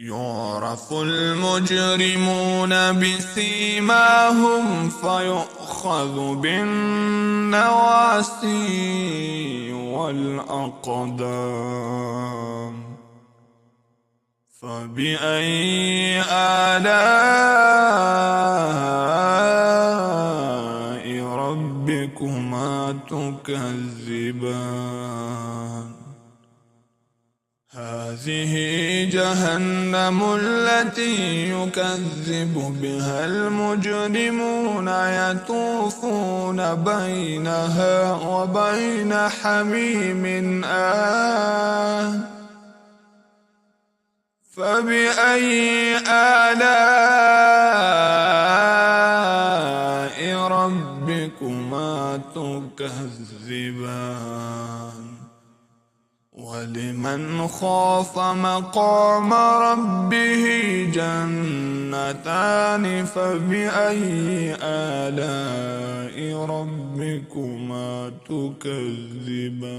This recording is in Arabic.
يعرف المجرمون بسيماهم فيؤخذ بالنواسي والأقدام. فبأي آلاء ربكما تكذبان؟ هذه جهنم التي يكذب بها المجرمون يطوفون بينها وبين حميم فبأي آلاء ربكما تكذبان؟ ولمن خاف مقام ربه جنتان فبأي آلاء ربكما تكذبان؟